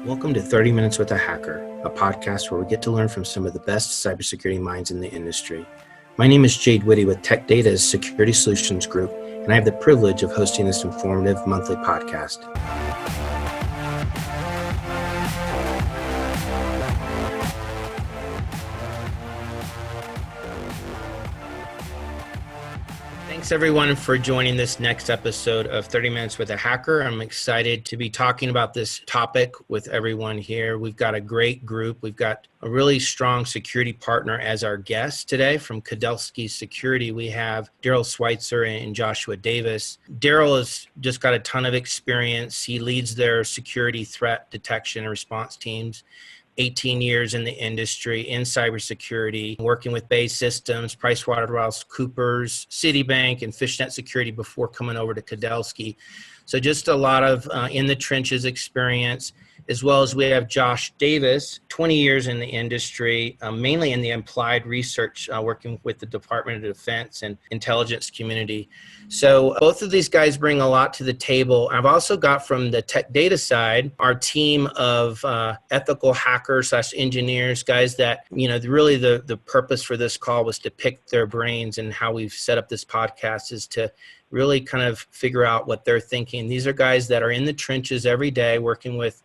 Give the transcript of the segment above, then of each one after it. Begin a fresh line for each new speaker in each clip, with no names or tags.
Welcome to 30 Minutes with a Hacker, a podcast where we get to learn from some of the best cybersecurity minds in the industry. My name is Jade Whitty with Tech Data's Security Solutions Group, and I have the privilege of hosting this informative monthly podcast. Thanks everyone for joining this next episode of 30 Minutes with a Hacker. I'm excited to be talking about this topic with everyone here. We've got a great group. We've got a really strong security partner as our guest today from Kudelski Security. We have Darrell Switzer and Joshua Davis. Darrell has just got a ton of experience. He leads their security threat detection and response teams. 18 years in the industry in cybersecurity, working with Bay Systems, PricewaterhouseCoopers, Citibank, and Fishnet Security before coming over to Kudelski. So just a lot of in the trenches experience, as well as we have Josh Davis, 20 years in the industry, mainly in the applied research, working with the Department of Defense and intelligence community. So both of these guys bring a lot to the table. I've also got from the tech data side, our team of ethical hackers / engineers, guys that, really the purpose for this call was to pick their brains, and how we've set up this podcast is to really kind of figure out what they're thinking. These are guys that are in the trenches every day working with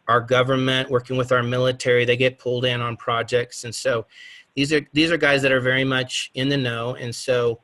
our government, working with our military. They get pulled in on projects. And so these are guys that are very much in the know. And so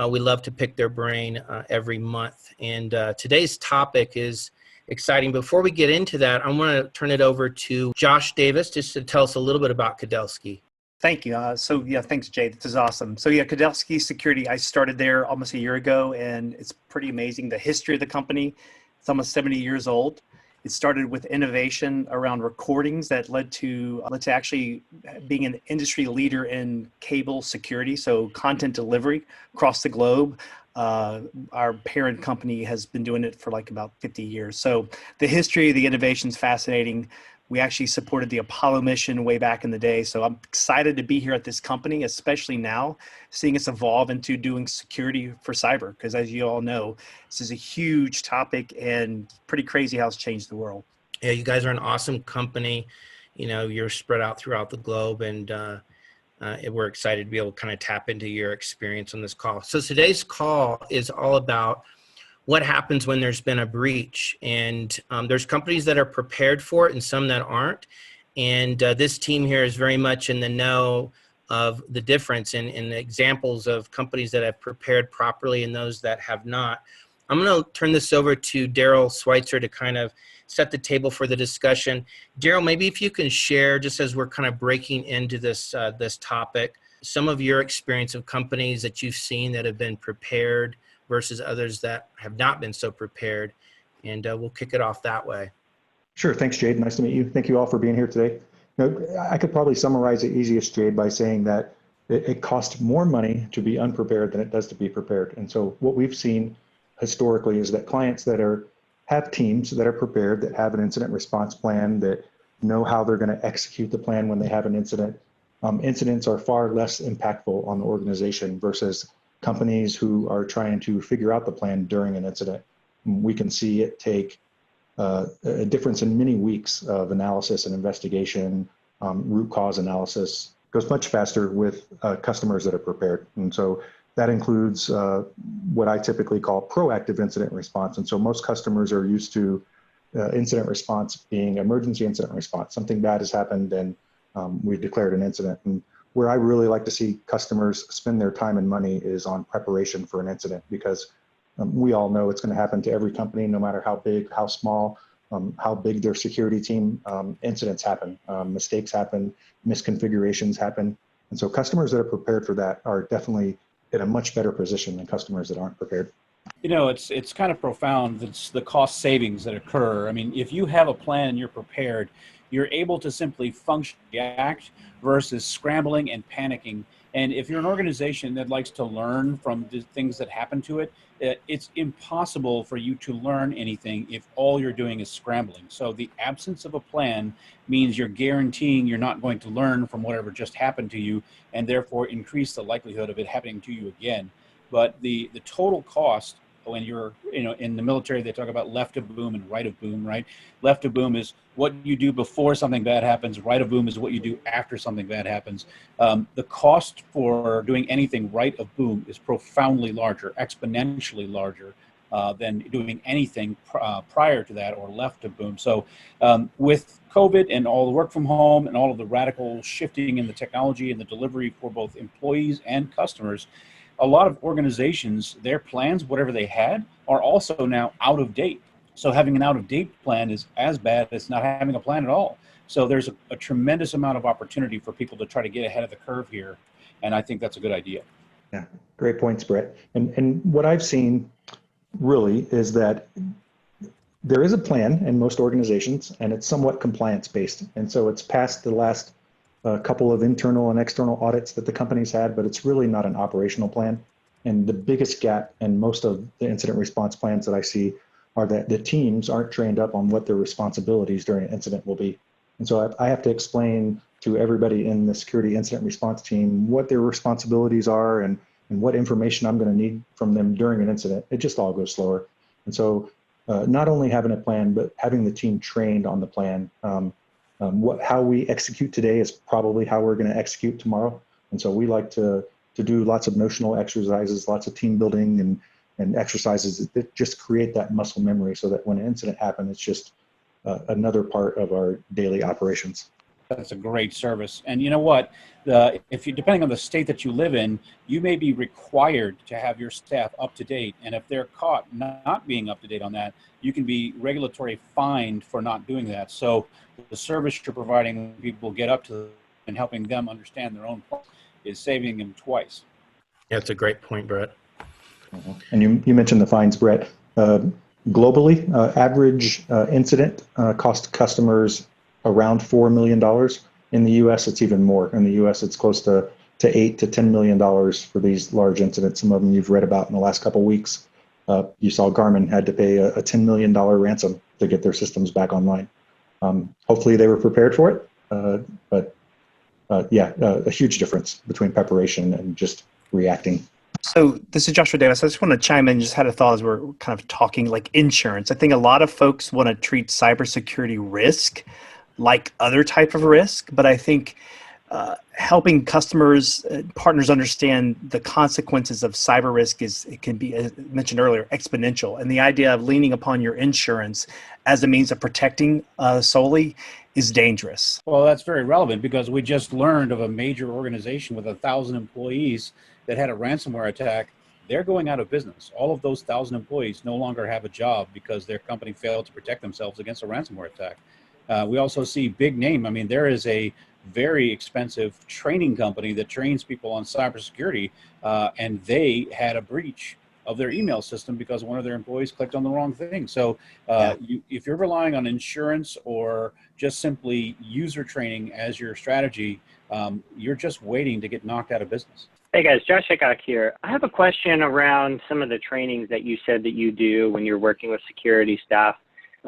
we love to pick their brain every month. And today's topic is exciting. Before we get into that, I want to turn it over to Josh Davis just to tell us a little bit about Kudelski.
Thank you. Thanks, Jay. This is awesome. Kudelski Security, I started there almost a year ago, and it's pretty amazing. The history of the company, it's almost 70 years old. It started with innovation around recordings that led to actually being an industry leader in cable security, so content delivery across the globe. Our parent company has been doing it for about 50 years. So the history of the innovation is fascinating. We actually supported the Apollo mission way back in the day. So I'm excited to be here at this company, especially now, seeing us evolve into doing security for cyber. Because as you all know, this is a huge topic and pretty crazy how it's changed the world.
Yeah, you guys are an awesome company. You're spread out throughout the globe, and we're excited to be able to kind of tap into your experience on this call. So today's call is all about what happens when there's been a breach, and there's companies that are prepared for it and some that aren't. And this team here is very much in the know of the difference and examples of companies that have prepared properly and those that have not. I'm going to turn this over to Darrell Switzer to kind of set the table for the discussion. Darrell, maybe if you can share, just as we're kind of breaking into this topic, some of your experience of companies that you've seen that have been prepared versus others that have not been so prepared. And we'll kick it off that way.
Sure. Thanks, Jade. Nice to meet you. Thank you all for being here today. I could probably summarize it easiest, Jade, by saying that it costs more money to be unprepared than it does to be prepared. And so what we've seen historically is that clients that have teams that are prepared, that have an incident response plan, that know how they're going to execute the plan when they have an incident, incidents are far less impactful on the organization versus companies who are trying to figure out the plan during an incident. We can see it take a difference in many weeks of analysis and investigation, root cause analysis. It goes much faster with customers that are prepared. And so that includes what I typically call proactive incident response. And so most customers are used to incident response being emergency incident response. Something bad has happened and we've declared an incident. And where I really like to see customers spend their time and money is on preparation for an incident, because we all know it's going to happen to every company, no matter how big, how small, how big their security team. Incidents happen, mistakes happen, misconfigurations happen. And so customers that are prepared for that are definitely in a much better position than customers that aren't prepared.
It's kind of profound. It's the cost savings that occur. I mean, if you have a plan and you're prepared, you're able to simply function, react, versus scrambling and panicking. And if you're an organization that likes to learn from the things that happen to it, it's impossible for you to learn anything if all you're doing is scrambling. So the absence of a plan means you're guaranteeing you're not going to learn from whatever just happened to you, and therefore increase the likelihood of it happening to you again. But the total cost when you're, in the military, they talk about left of boom and right of boom, right? Left of boom is what you do before something bad happens. Right of boom is what you do after something bad happens. The cost for doing anything right of boom is profoundly larger, exponentially larger than doing anything prior to that or left of boom. So with COVID and all the work from home and all of the radical shifting in the technology and the delivery for both employees and customers, a lot of organizations, their plans, whatever they had, are also now out of date. So having an out of date plan is as bad as not having a plan at all. So there's a tremendous amount of opportunity for people to try to get ahead of the curve here. And I think that's a good idea.
Yeah, great points, Brett. And what I've seen really is that there is a plan in most organizations, and it's somewhat compliance based. And so it's passed the last couple of internal and external audits that the company's had, but it's really not an operational plan. And the biggest gap in most of the incident response plans that I see are that the teams aren't trained up on what their responsibilities during an incident will be. And so I have to explain to everybody in the security incident response team what their responsibilities are and what information I'm going to need from them during an incident. It just all goes slower. And so not only having a plan, but having the team trained on the plan. How we execute today is probably how we're going to execute tomorrow. And so we like to do lots of notional exercises, lots of team building and exercises that just create that muscle memory so that when an incident happens, it's just another part of our daily operations.
That's a great service. And you know what? If you, depending on the state that you live in, you may be required to have your staff up to date. And if they're caught not being up to date on that, you can be regulatory fined for not doing that. So the service you're providing people get up to and helping them understand their own place is saving them twice.
Yeah, that's a great point, Brett.
And you mentioned the fines, Brett. Globally, average incident cost customers around $4 million. In the U.S., it's even more. In the U.S., it's close to $8 to $10 million for these large incidents. Some of them you've read about in the last couple of weeks. You saw Garmin had to pay a $10 million ransom to get their systems back online. Hopefully they were prepared for it, but a huge difference between preparation and just reacting.
So this is Joshua Davis. I just want to chime in. Just had a thought as we're kind of talking like insurance. I think a lot of folks want to treat cybersecurity risk like other type of risk, but I think helping customers, partners understand the consequences of cyber risk it can be, as mentioned earlier, exponential. And the idea of leaning upon your insurance as a means of protecting solely is dangerous.
Well, that's very relevant because we just learned of a major organization with 1,000 employees that had a ransomware attack. They're going out of business. All of those 1,000 employees no longer have a job because their company failed to protect themselves against a ransomware attack. We also see big name. I mean, there is a very expensive training company that trains people on cybersecurity, and they had a breach of their email system because one of their employees clicked on the wrong thing. So if you're relying on insurance or just simply user training as your strategy, you're just waiting to get knocked out of business.
Hey guys, Josh Hickok here. I have a question around some of the trainings that you said that you do when you're working with security staff.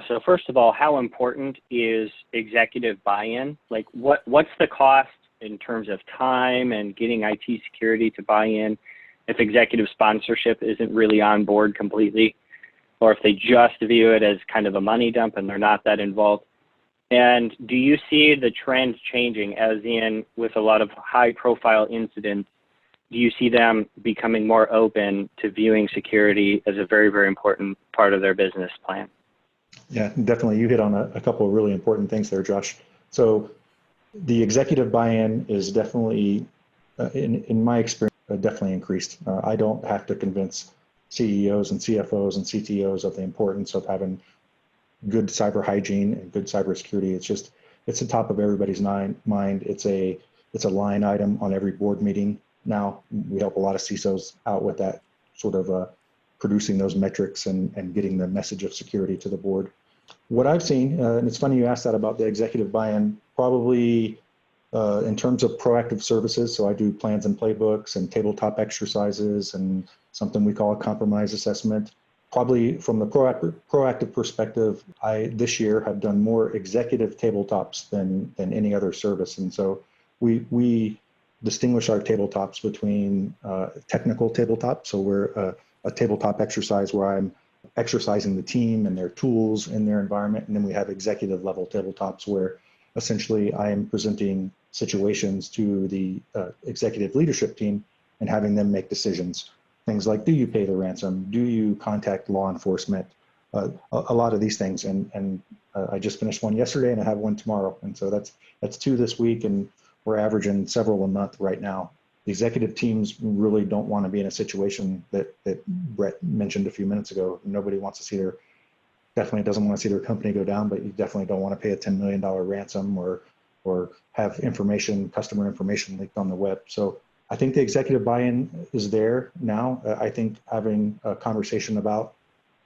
So first of all, how important is executive buy-in? Like what's the cost in terms of time and getting IT security to buy in if executive sponsorship isn't really on board completely, or if they just view it as kind of a money dump and they're not that involved? And do you see the trends changing, as in with a lot of high profile incidents, do you see them becoming more open to viewing security as a very, very important part of their business plan?
Yeah, definitely. You hit on a couple of really important things there, Josh. So the executive buy-in is definitely, in my experience, definitely increased. I don't have to convince CEOs and CFOs and CTOs of the importance of having good cyber hygiene and good cybersecurity. It's the top of everybody's mind. It's a line item on every board meeting. Now we help a lot of CISOs out with that sort of producing those metrics and getting the message of security to the board. What I've seen, and it's funny you asked that about the executive buy-in, probably in terms of proactive services. So I do plans and playbooks and tabletop exercises and something we call a compromise assessment. Probably from the proactive perspective, I this year have done more executive tabletops than any other service. And so we distinguish our tabletops between technical tabletops. So where a tabletop exercise where I'm exercising the team and their tools in their environment. And then we have executive level tabletops where essentially I am presenting situations to the executive leadership team and having them make decisions. Things like, do you pay the ransom? Do you contact law enforcement? A lot of these things. And I just finished one yesterday and I have one tomorrow. And so that's 2 this week, and we're averaging several a month right now. The executive teams really don't want to be in a situation that Brett mentioned a few minutes ago. Nobody wants to see definitely doesn't want to see their company go down, but you definitely don't want to pay a $10 million ransom or have customer information leaked on the web. So I think the executive buy-in is there now. I think having a conversation about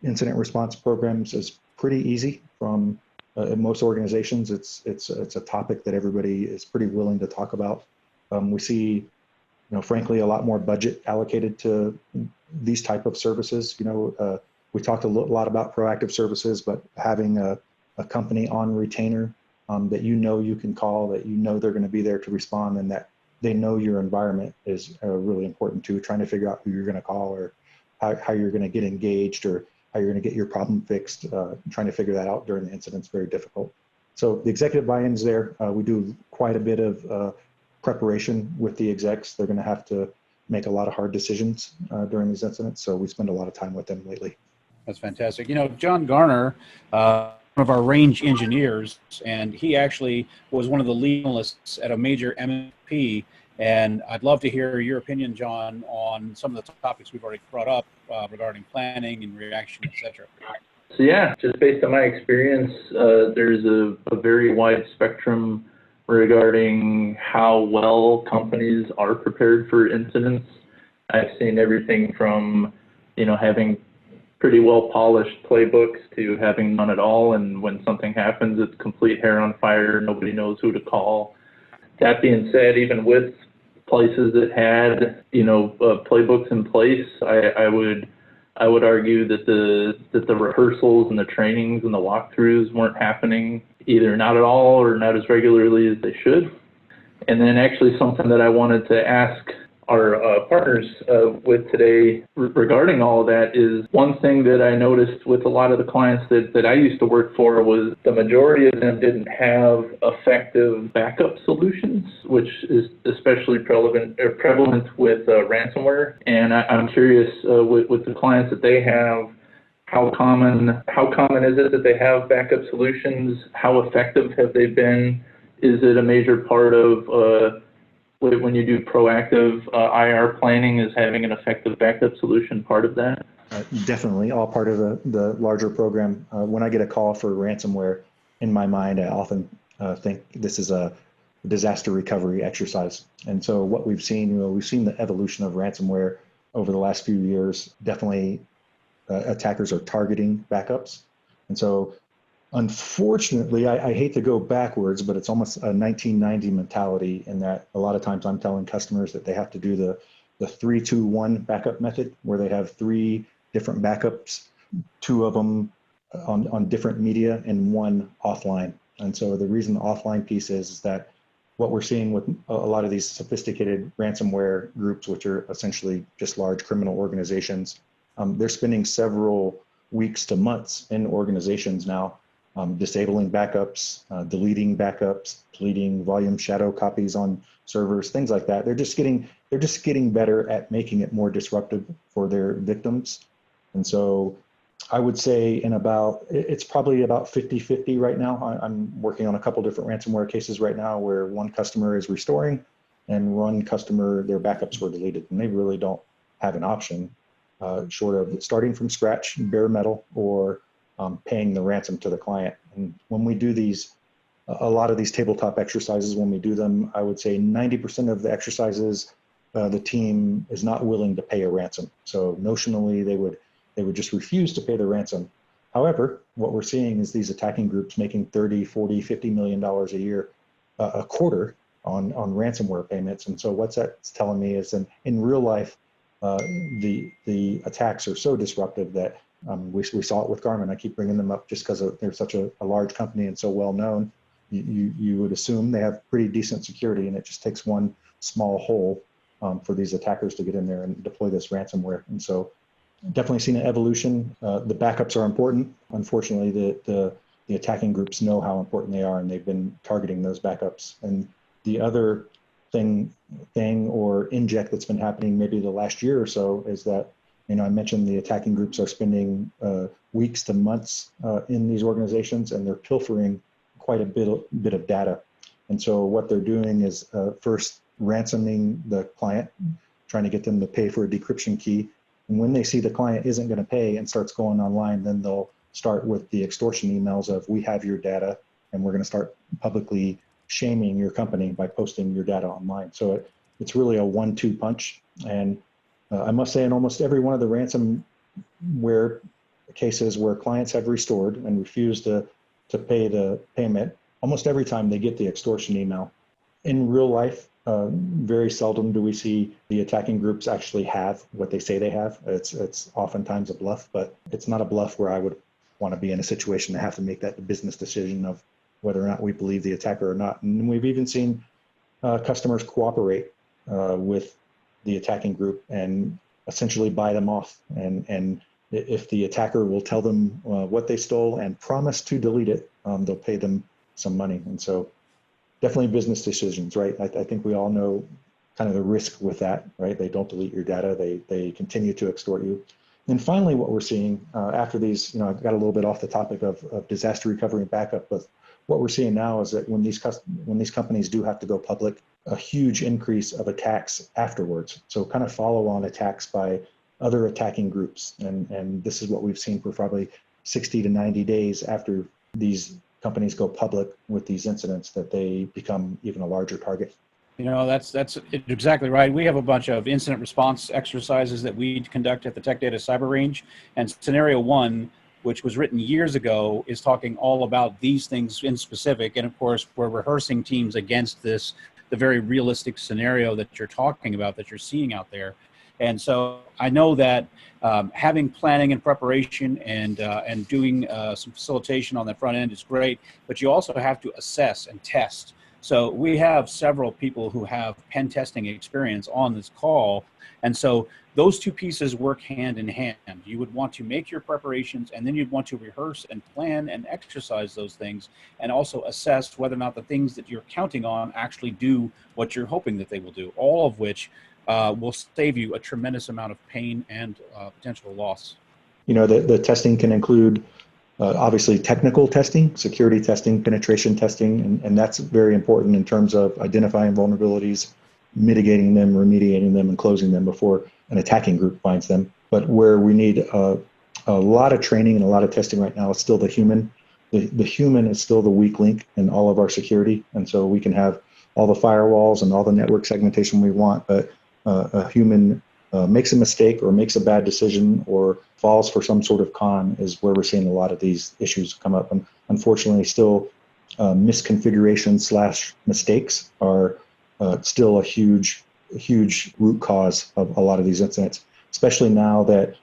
incident response programs is pretty easy from in most organizations. It's a topic that everybody is pretty willing to talk about. We see, frankly, a lot more budget allocated to these type of services. We talked a lot about proactive services, but having a company on retainer that you can call, that they're going to be there to respond, and that they know your environment is really important too. Trying to figure out who you're going to call, or how you're going to get engaged, or how you're going to get your problem fixed. Trying to figure that out during the incident is very difficult. So the executive buy-in is there. We do quite a bit of preparation with the execs. They're going to have to make a lot of hard decisions during these incidents. So we spend a lot of time with them lately.
That's fantastic. John Garner, one of our range engineers, and he actually was one of the lead analysts at a major MSP. And I'd love to hear your opinion, John, on some of the topics we've already brought up regarding planning and reaction, et cetera.
So yeah, just based on my experience, there's a very wide spectrum regarding how well companies are prepared for incidents. I've seen everything from, having pretty well polished playbooks to having none at all, and when something happens, it's complete hair on fire, nobody knows who to call. That being said, even with places that had, playbooks in place, I would argue that the rehearsals and the trainings and the walkthroughs weren't happening either not at all or not as regularly as they should. And then actually something that I wanted to ask our partners with today regarding all of that is, one thing that I noticed with a lot of the clients that I used to work for was the majority of them didn't have effective backup solutions, which is especially prevalent with ransomware. And I'm curious with the clients that they have, how common is it that they have backup solutions? How effective have they been? Is it a major part of when you do proactive IR planning, is having an effective backup solution part of that?
Definitely, all part of the larger program. When I get a call for ransomware, in my mind, I often think this is a disaster recovery exercise. And so what we've seen, we've seen the evolution of ransomware over the last few years. Definitely, attackers are targeting backups. And so unfortunately, I hate to go backwards, but it's almost a 1990 mentality in that a lot of times I'm telling customers that they have to do the 3-2-1 backup method, where they have 3 different backups, 2 of them on different media and 1 offline. And so the reason the offline piece is that what we're seeing with a lot of these sophisticated ransomware groups, which are essentially just large criminal organizations, they're spending several weeks to months in organizations now, disabling backups, deleting backups, deleting volume shadow copies on servers, things like that. They're just getting better at making it more disruptive for their victims. And so I would say it's probably about 50-50 right now. I'm working on a couple different ransomware cases right now where one customer is restoring and one customer, their backups were deleted, and they really don't have an option short of starting from scratch, bare metal, or paying the ransom to the client. And when we do a lot of these tabletop exercises, when we do them, I would say 90% of the exercises, the team is not willing to pay a ransom. So notionally, they would just refuse to pay the ransom. However, what we're seeing is these attacking groups making $30, $40, $50 million a year, a quarter on ransomware payments. And so what's that's telling me is in real life, the attacks are so disruptive that we saw it with Garmin. I keep bringing them up just because they're such a large company and so well known. You would assume they have pretty decent security, and it just takes one small hole for these attackers to get in there and deploy this ransomware. And so definitely seen an evolution. The backups are important. Unfortunately, the attacking groups know how important they are, and they've been targeting those backups. And the other thing or inject that's been happening maybe the last year or so is that, I mentioned the attacking groups are spending weeks to months in these organizations, and they're pilfering quite a bit of data. And so what they're doing is first ransoming the client, trying to get them to pay for a decryption key. And when they see the client isn't going to pay and starts going online, then they'll start with the extortion emails of, we have your data, and we're going to start publicly shaming your company by posting your data online. So it's really a 1-2 punch. And I must say, in almost every one of the ransomware cases where clients have restored and refused to pay the payment, almost every time they get the extortion email. In real life, very seldom do we see the attacking groups actually have what they say they have. It's oftentimes a bluff, but it's not a bluff where I would want to be in a situation to have to make that business decision of whether or not we believe the attacker or not. And we've even seen customers cooperate with the attacking group and essentially buy them off. And if the attacker will tell them what they stole and promise to delete it, they'll pay them some money. And so definitely business decisions, right? I think we all know kind of the risk with that, right? They don't delete your data. They continue to extort you. And finally, what we're seeing after these, I got a little bit off the topic of disaster recovery and backup, but what we're seeing now is that when these companies do have to go public, a huge increase of attacks afterwards. So kind of follow-on attacks by other attacking groups. And this is what we've seen for probably 60 to 90 days after these companies go public with these incidents, that they become even a larger target.
That's exactly right. We have a bunch of incident response exercises that we conduct at the Tech Data Cyber Range, and Scenario 1, which was written years ago, is talking all about these things in specific. And of course, we're rehearsing teams against the very realistic scenario that you're talking about, that you're seeing out there. And so I know that having planning and preparation and doing some facilitation on the front end is great, but you also have to assess and test. So we have several people who have pen testing experience on this call. And so those two pieces work hand in hand. You would want to make your preparations, and then you'd want to rehearse and plan and exercise those things, and also assess whether or not the things that you're counting on actually do what you're hoping that they will do, all of which will save you a tremendous amount of pain and potential loss.
The testing can include obviously technical testing, security testing, penetration testing, and that's very important in terms of identifying vulnerabilities, mitigating them, remediating them, and closing them before an attacking group finds them. But where we need a lot of training and a lot of testing right now is still the human. The human is still the weak link in all of our security. And so we can have all the firewalls and all the network segmentation we want, but a human makes a mistake or makes a bad decision or falls for some sort of con is where we're seeing a lot of these issues come up. And unfortunately, still misconfiguration / mistakes are still a huge root cause of a lot of these incidents, especially now that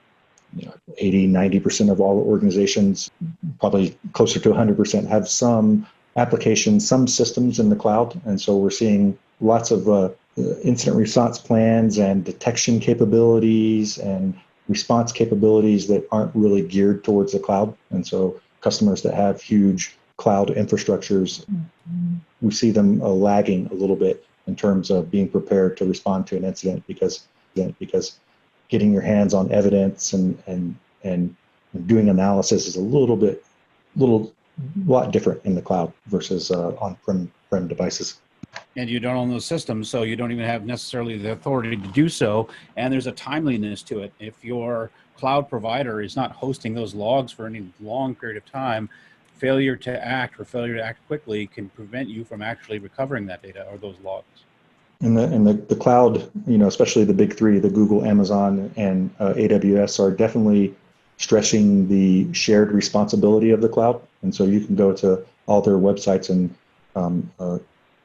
80, 90% of all organizations, probably closer to 100%, have some applications, some systems in the cloud. And so we're seeing lots of incident response plans and detection capabilities and response capabilities that aren't really geared towards the cloud. And so customers that have huge cloud infrastructures, we see them lagging a little bit in terms of being prepared to respond to an incident because getting your hands on evidence and doing analysis is a lot different in the cloud versus on-prem devices.
And you don't own those systems, so you don't even have necessarily the authority to do so. And there's a timeliness to it. If your cloud provider is not hosting those logs for any long period of time, failure to act or failure to act quickly can prevent you from actually recovering that data or those logs.
And the cloud, especially the big three, the Google, Amazon, and AWS, are definitely stressing the shared responsibility of the cloud. And so you can go to all their websites and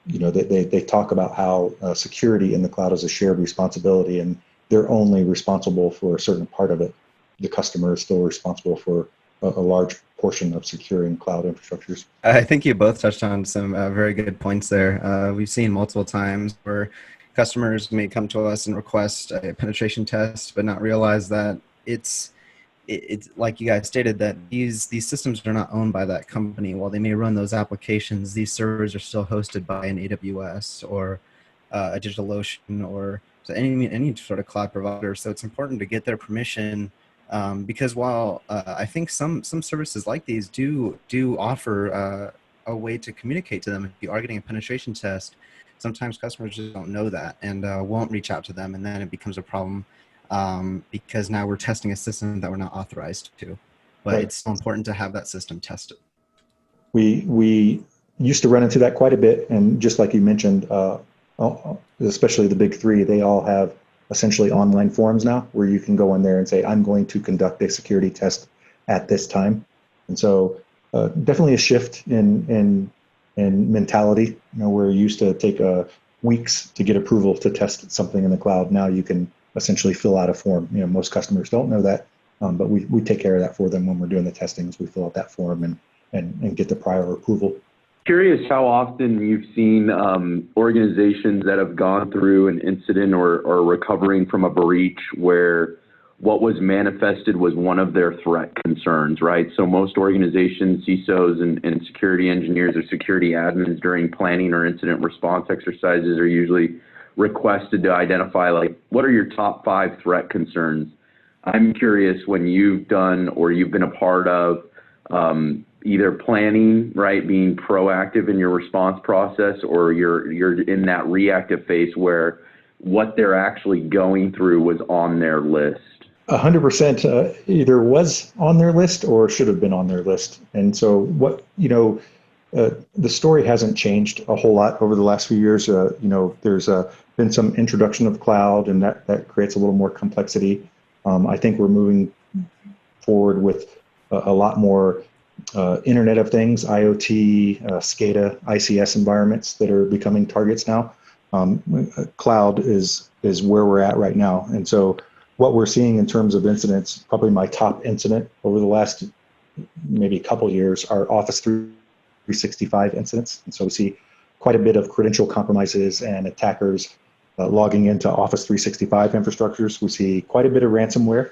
they talk about how security in the cloud is a shared responsibility, and they're only responsible for a certain part of it. The customer is still responsible for a large portion of securing cloud infrastructures.
I think you both touched on some very good points there. We've seen multiple times where customers may come to us and request a penetration test, but not realize that it's like you guys stated that these systems are not owned by that company. While they may run those applications, these servers are still hosted by an AWS or a DigitalOcean or so any sort of cloud provider. So it's important to get their permission, because while I think some services like these do offer a way to communicate to them if you are getting a penetration test, sometimes customers just don't know that and won't reach out to them, and then it becomes a problem. Because now we're testing a system that we're not authorized to, but
Right.
it's still important to have that system tested.
We used to run into that quite a bit, and just like you mentioned, especially the big three, they all have essentially online forums now where you can go in there and say, I'm going to conduct a security test at this time. And so definitely a shift in mentality, where you used to take weeks to get approval to test something in the cloud. Now you can essentially fill out a form. Most customers don't know that, but we take care of that for them when we're doing the testings. We fill out that form and get the prior approval.
Curious how often you've seen organizations that have gone through an incident or recovering from a breach where what was manifested was one of their threat concerns, right? So most organizations, CISOs and security engineers or security admins during planning or incident response exercises are usually requested to identify, like, what are your top 5 threat concerns? I'm curious, when you've done or you've been a part of either planning, right, being proactive in your response process, or you're in that reactive phase where what they're actually going through was on their list.
100% either was on their list or should have been on their list. And so the story hasn't changed a whole lot over the last few years. There's been some introduction of cloud, and that creates a little more complexity. I think we're moving forward with a lot more Internet of Things, IoT, SCADA, ICS environments that are becoming targets now. Cloud is where we're at right now. And so what we're seeing in terms of incidents, probably my top incident over the last maybe couple years, are Office 365 incidents. And so we see quite a bit of credential compromises and attackers logging into Office 365 infrastructures. We see quite a bit of ransomware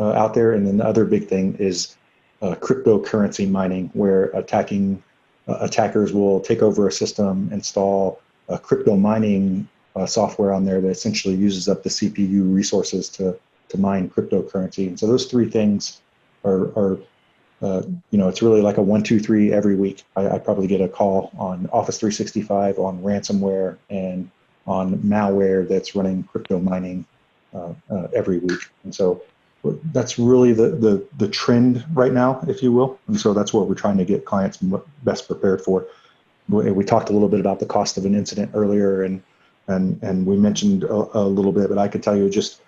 out there. And then the other big thing is cryptocurrency mining, where attackers will take over a system, install crypto mining software on there that essentially uses up the CPU resources to mine cryptocurrency. And so those 3 things are it's really like a 1, 2, 3 every week. I probably get a call on Office 365, on ransomware, and on malware that's running crypto mining every week. And so that's really the trend right now, if you will. And so that's what we're trying to get clients best prepared for. We talked a little bit about the cost of an incident earlier, and we mentioned a little bit, but I could tell you just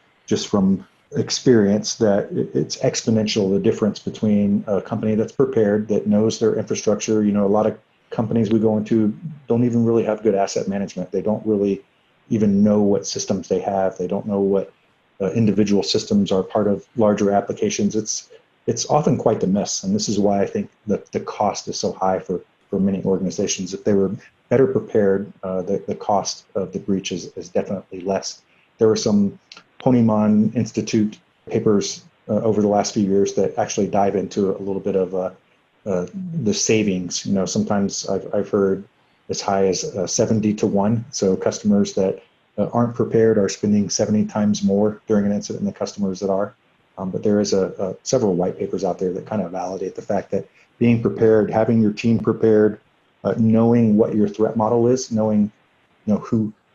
from experience that it's exponential, the difference between a company that's prepared, that knows their infrastructure. A lot of companies we go into don't even really have good asset management. They don't really even know what systems they have. They don't know what individual systems are part of larger applications. It's often quite the mess, and this is why I think that the cost is so high for many organizations. If they were better prepared, the cost of the breach is definitely less. There were some Ponemon Institute papers over the last few years that actually dive into a little bit of the savings. Sometimes I've heard as high as 70 to 1. So customers that aren't prepared are spending 70 times more during an incident than the customers that are. But there is several white papers out there that kind of validate the fact that being prepared, having your team prepared, knowing what your threat model is, knowing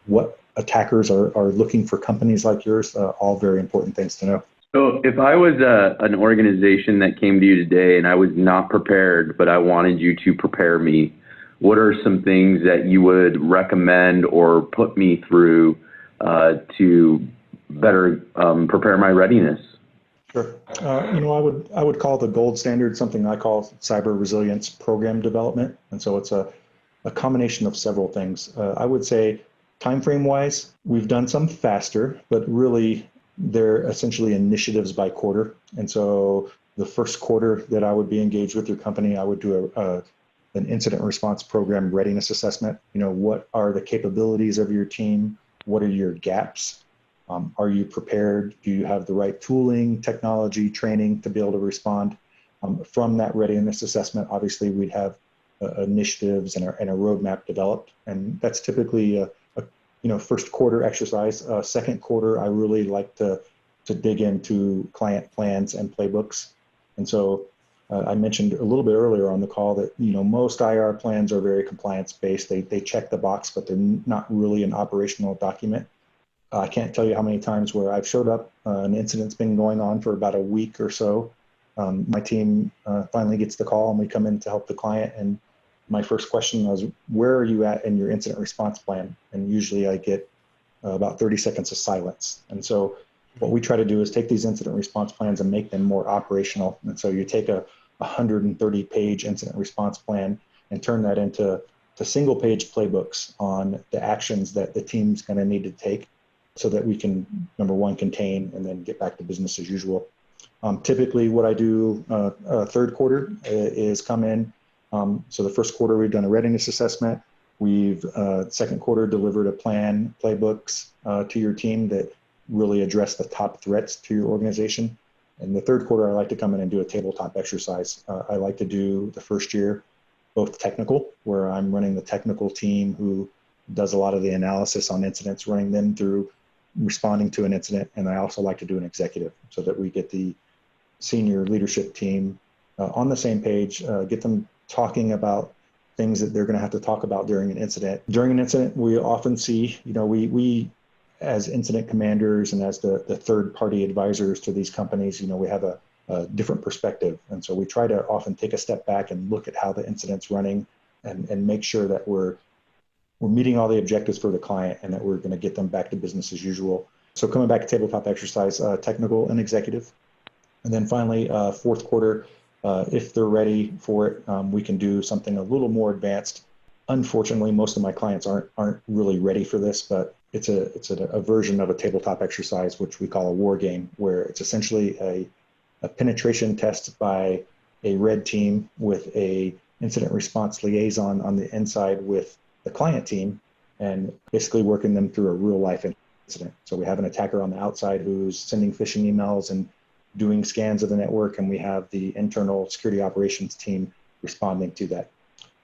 what attackers are looking for companies like yours, all very important things to know.
So if I was an organization that came to you today and I was not prepared, but I wanted you to prepare me, what are some things that you would recommend or put me through to better prepare my readiness?
Sure. I would call the gold standard something I call cyber resilience program development. And so it's a combination of several things. I would say time frame wise, we've done some faster, but really they're essentially initiatives by quarter. And so the first quarter that I would be engaged with your company, I would do an incident response program readiness assessment. What are the capabilities of your team? What are your gaps? Are you prepared? Do you have the right tooling, technology, training to be able to respond? From that readiness assessment, obviously we'd have initiatives and a roadmap developed, and that's typically a first quarter exercise. Second quarter, I really like to dig into client plans and playbooks. And so I mentioned a little bit earlier on the call that most IR plans are very compliance based. They check the box, but they're not really an operational document. I can't tell you how many times where I've showed up, an incident's been going on for about a week or so. My team finally gets the call and we come in to help the client. And my first question was, where are you at in your incident response plan? And usually I get about 30 seconds of silence. And so what we try to do is take these incident response plans and make them more operational. And so you take a 130-page incident response plan and turn that into single-page playbooks on the actions that the team's going to need to take so that we can, number one, contain and then get back to business as usual. Typically what I do third quarter is come in. So the first quarter, we've done a readiness assessment. We've second quarter delivered a plan, playbooks to your team that really address the top threats to your organization. And the third quarter, I like to come in and do a tabletop exercise. I like to do the first year, both technical, where I'm running the technical team who does a lot of the analysis on incidents, running them through responding to an incident. And I also like to do an executive so that we get the senior leadership team on the same page, get them talking about things that they're going to have to talk about during an incident. During an incident, we often see, we as incident commanders and as the third-party advisors to these companies, we have a different perspective. And so we try to often take a step back and look at how the incident's running and make sure that we're meeting all the objectives for the client and that we're going to get them back to business as usual. So coming back to tabletop exercise, technical and executive. And then finally, fourth quarter, if they're ready for it, we can do something a little more advanced. Unfortunately, most of my clients aren't really ready for this, but it's a version of a tabletop exercise, which we call a war game, where it's essentially a penetration test by a red team with a incident response liaison on the inside with the client team, and basically working them through a real life incident. So we have an attacker on the outside who's sending phishing emails and doing scans of the network, and we have the internal security operations team responding to that.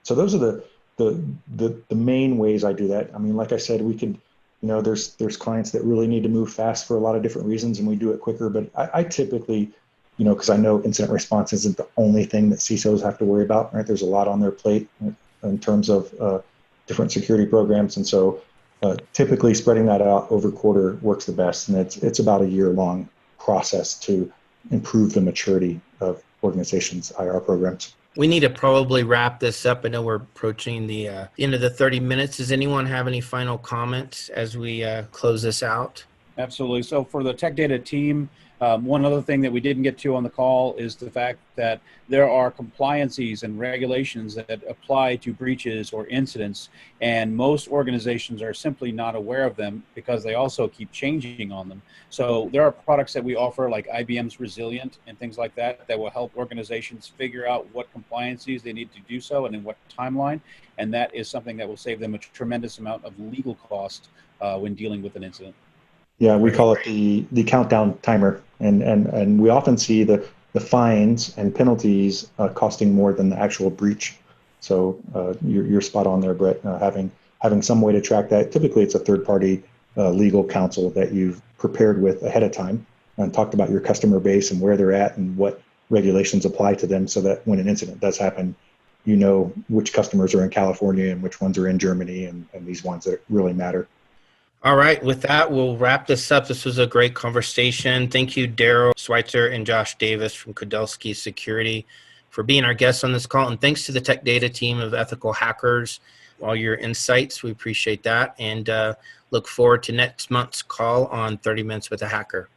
So those are the main ways I do that. I mean, like I said, we could, there's clients that really need to move fast for a lot of different reasons, and we do it quicker. But I typically, because I know incident response isn't the only thing that CISOs have to worry about, right? There's a lot on their plate in terms of different security programs, and so typically spreading that out over quarter works the best, and it's about a year-long process to improve the maturity of organizations' IR programs.
We need to probably wrap this up. I know we're approaching the end of the 30 minutes. Does anyone have any final comments as we close this out?
Absolutely. So for the Tech Data team, one other thing that we didn't get to on the call is the fact that there are compliances and regulations that apply to breaches or incidents, and most organizations are simply not aware of them because they also keep changing on them. So there are products that we offer like IBM's Resilient and things like that will help organizations figure out what compliances they need to do so and in what timeline, and that is something that will save them a tremendous amount of legal cost when dealing with an incident.
Yeah, we call it the countdown timer, and we often see the fines and penalties costing more than the actual breach. So you're spot on there, Brett. Having some way to track that. Typically, it's a third-party legal counsel that you've prepared with ahead of time and talked about your customer base and where they're at and what regulations apply to them, so that when an incident does happen, you know which customers are in California and which ones are in Germany and these ones that really matter.
All right. With that, we'll wrap this up. This was a great conversation. Thank you, Darrell, Switzer, and Josh Davis from Kudelski Security for being our guests on this call. And thanks to the Tech Data team of Ethical Hackers, all your insights. We appreciate that. And look forward to next month's call on 30 Minutes with a Hacker.